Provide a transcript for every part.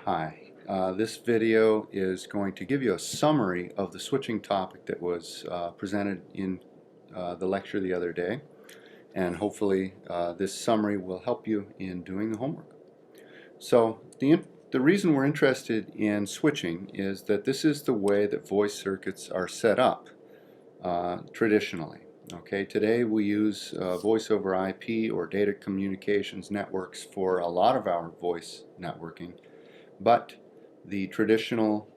Hi, this video is going to give you a summary of the switching topic that was presented in the lecture the other day, and hopefully this summary will help you in doing the homework. So the reason we're interested in switching is that this is the way that voice circuits are set up traditionally. Okay, today we use voice over IP or data communications networks for a lot of our voice networking, but the traditional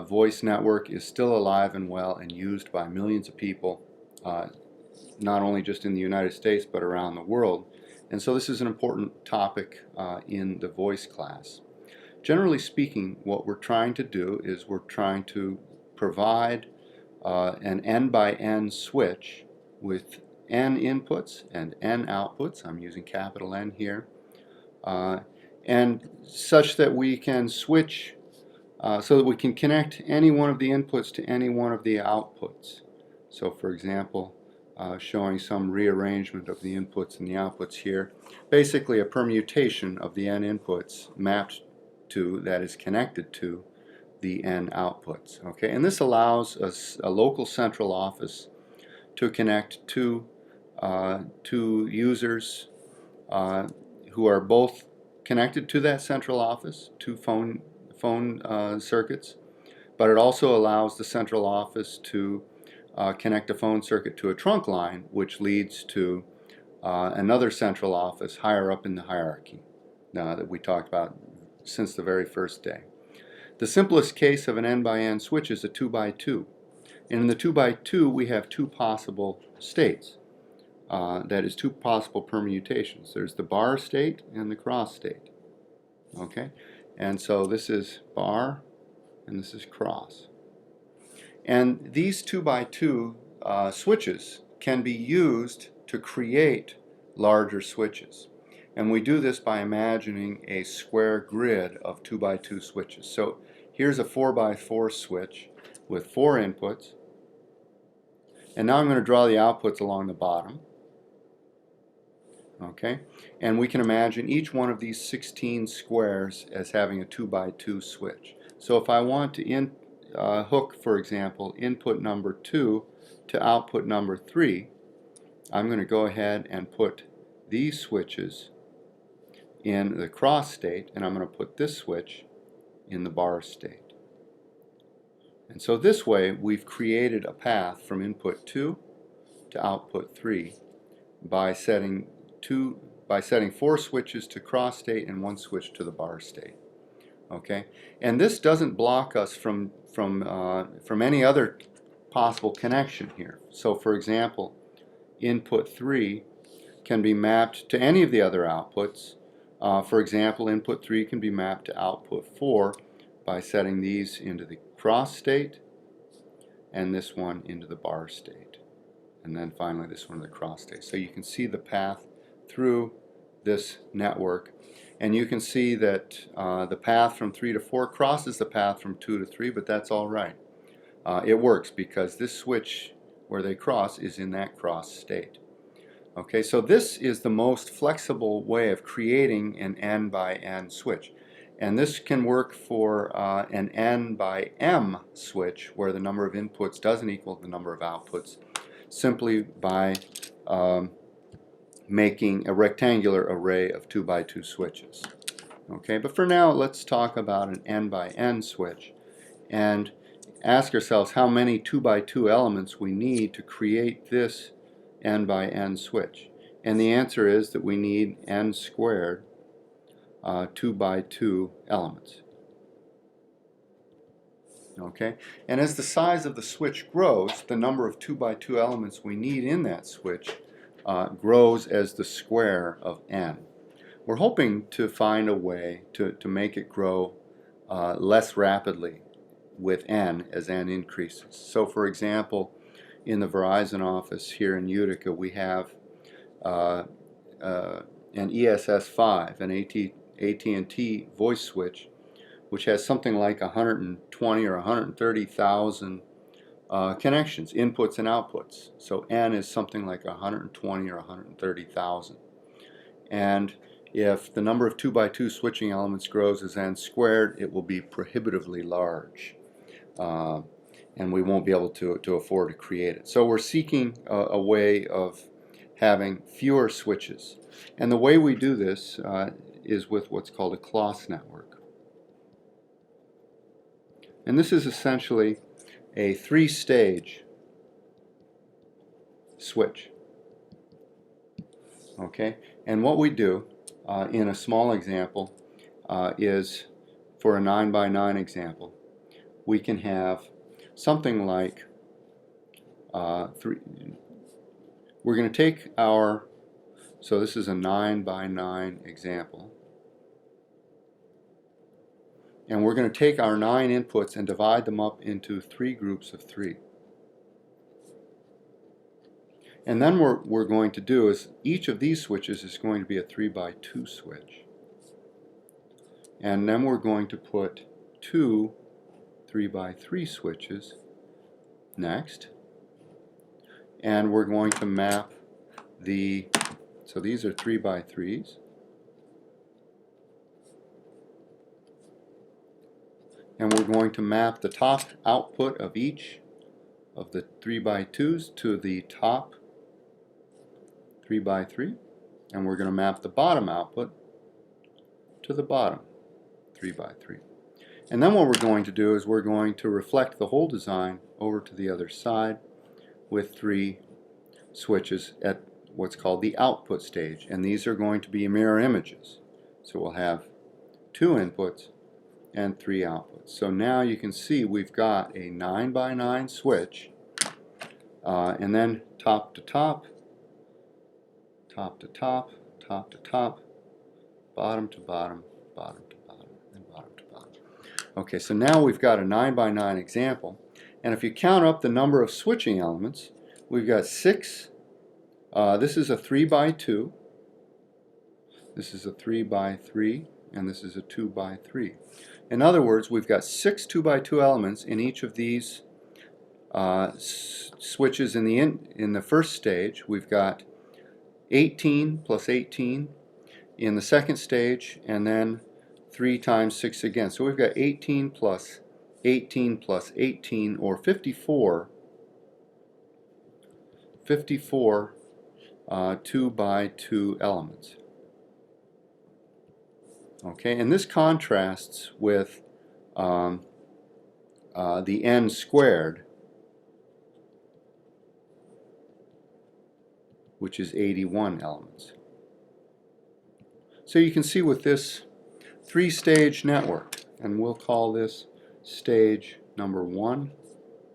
voice network is still alive and well and used by millions of people, not only just in the United States but around the world. And so this is an important topic in the voice class. Generally speaking, what we're trying to do is we're trying to provide an N by N switch with N inputs and N outputs. I'm using capital N here. And such that we can switch, so that we can connect any one of the inputs to any one of the outputs. So for example, showing some rearrangement of the inputs and the outputs here. Basically a permutation of the N inputs mapped to, that is connected to, the N outputs. Okay, and this allows us a local central office to connect to users who are both connected to that central office, to phone circuits, but it also allows the central office to connect a phone circuit to a trunk line, which leads to another central office higher up in the hierarchy that we talked about since the very first day. The simplest case of an N by N switch is a 2 by 2. And in the 2 by 2 we have two possible states. That is, two possible permutations. There's the bar state and the cross state. Okay? And so this is bar and this is cross. And these 2 by 2 switches can be used to create larger switches. And we do this by imagining a square grid of 2 by 2 switches. So here's a 4 by 4 switch with 4 inputs. And now I'm going to draw the outputs along the bottom. Okay, and we can imagine each one of these 16 squares as having a 2 by 2 switch. So if I want to hook, for example, input number 2 to output number 3, I'm going to go ahead and put these switches in the cross state, and I'm going to put this switch in the bar state. And so this way we've created a path from input 2 to output 3 by setting 4 switches to cross state and 1 switch to the bar state. Okay, and this doesn't block us from any other possible connection here. So for example, input 3 can be mapped to any of the other outputs. For example, input 3 can be mapped to output 4 by setting these into the cross state and this one into the bar state, and then finally this one in the cross state. So you can see the path through this network, and you can see that the path from 3 to 4 crosses the path from 2 to 3, but that's all right. It works because this switch where they cross is in that cross state. Okay, so this is the most flexible way of creating an N by N switch. And this can work for an N by M switch where the number of inputs doesn't equal the number of outputs, simply by making a rectangular array of 2 by 2 switches. Okay, but for now let's talk about an N by N switch and ask ourselves how many 2 by 2 elements we need to create this N by N switch. And the answer is that we need N squared 2 by 2 elements. Okay, and as the size of the switch grows, the number of 2 by 2 elements we need in that switch grows as the square of N. We're hoping to find a way to make it grow less rapidly with N as N increases. So for example, in the Verizon office here in Utica, we have an ESS5, an AT&T voice switch, which has something like 120 or 130,000 connections, inputs and outputs. So N is something like 120 or 130,000. And If the number of 2 by 2 switching elements grows as n squared, it will be prohibitively large. And we won't be able to afford to create it. So we're seeking a way of having fewer switches. And the way we do this is with what's called a Clos network. And this is essentially a 3-stage switch. Okay? And what we do in a small example is, for a 9 by 9 example, we can have something like we're going to take our, so this is a 9 by 9 example, and we're going to take our 9 inputs and divide them up into 3 groups of 3. And then what we're going to do is each of these switches is going to be a 3 by 2 switch. And then we're going to put 2 3 by 3 switches next. And we're going to map the, so these are 3 by 3s. And we're going to map the top output of each of the 3 by 2s to the top 3 by 3. And we're going to map the bottom output to the bottom 3 by 3. And then what we're going to do is we're going to reflect the whole design over to the other side with 3 switches at what's called the output stage. And these are going to be mirror images. So we'll have 2 inputs and 3 outputs. So now you can see we've got a 9 by 9 switch, and then top to top, top to top, top to top, bottom to bottom, bottom to bottom, and bottom to bottom. Okay, so now we've got a 9 by 9 example, and if you count up the number of switching elements, we've got 6. This is a 3 by 2. This is a 3 by 3, and this is a 2 by 3. In other words, we've got 6 2 by 2 elements in each of these switches in the first stage. We've got 18 plus 18 in the second stage, and then 3 times 6 again. So we've got 18 plus 18 plus 18, or 54 2 by 2 elements. Okay, and this contrasts with the n squared, which is 81 elements. So you can see with this 3-stage network, and we'll call this stage number 1,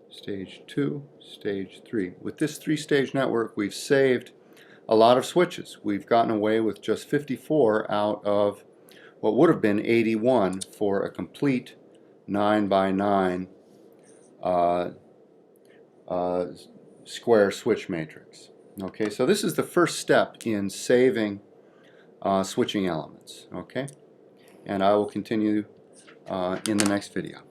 stage 2, stage 3. With this 3-stage network, we've saved a lot of switches. We've gotten away with just 54 out of what would have been 81 for a complete 9 by 9 square switch matrix. Okay, so this is the first step in saving switching elements. Okay, and I will continue in the next video.